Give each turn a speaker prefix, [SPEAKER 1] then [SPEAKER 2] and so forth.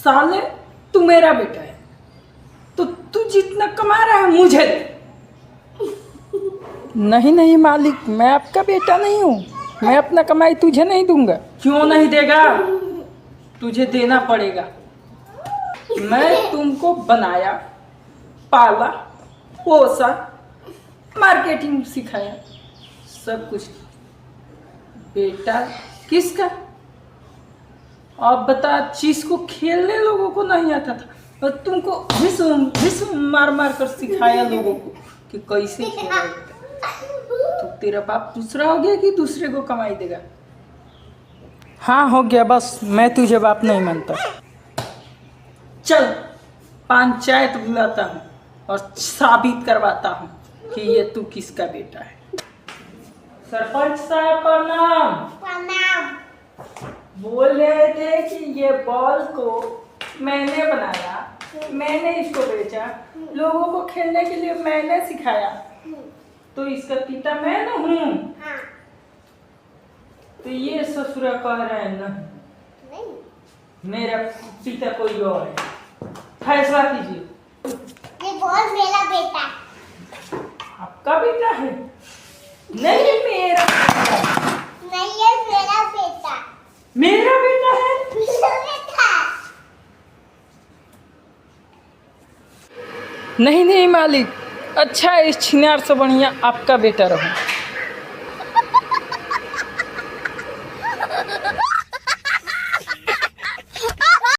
[SPEAKER 1] साले तू मेरा बेटा है तो तू जितना कमा रहा है मुझे दे।
[SPEAKER 2] नहीं नहीं मालिक, मैं आपका बेटा नहीं हूँ। मैं अपना कमाई तुझे नहीं दूंगा।
[SPEAKER 1] क्यों नहीं देगा? तुझे देना पड़ेगा। मैं तुमको बनाया, पाला, पोसा, मार्केटिंग सिखाया, सब कुछ। बेटा किसका? अब बता, चीज को खेलने लोगों को नहीं आता था और तुमको भीष्म मार मार कर सिखाया लोगों को कि कैसे खेला जाता है। तो तेरा बाप दूसरा हो गया कि दूसरे को कमाई देगा?
[SPEAKER 2] हाँ हो गया, बस मैं तुझे बाप नहीं मानता।
[SPEAKER 1] चल पंचायत बुलाता हूँ और साबित करवाता हूँ कि ये तू किसका बेटा है। सरपंच साहब प्रणाम।
[SPEAKER 3] प्रणाम।
[SPEAKER 1] बोल रहे थे कि ये बॉल को मैंने बनाया, मैंने इसको बेचा, लोगों को खेलने के लिए मैंने सिखाया, तो इसका पिता मैं न हूँ।
[SPEAKER 3] हाँ।
[SPEAKER 1] तो ये ससुरा कह रहे हैं नहीं, मेरा पिता कोई और है। फैसला कीजिए।
[SPEAKER 3] ये बॉल मेरा बेटा।
[SPEAKER 1] आपका बेटा है? नहीं, मेरा बेटा।
[SPEAKER 3] नहीं, ये मेरा बेटा।
[SPEAKER 1] मेरा बेटा है?
[SPEAKER 3] मेरा बेटा।
[SPEAKER 2] नहीं नहीं मालिक, अच्छा इस छिनार से बढ़िया आपका बेटा रहो।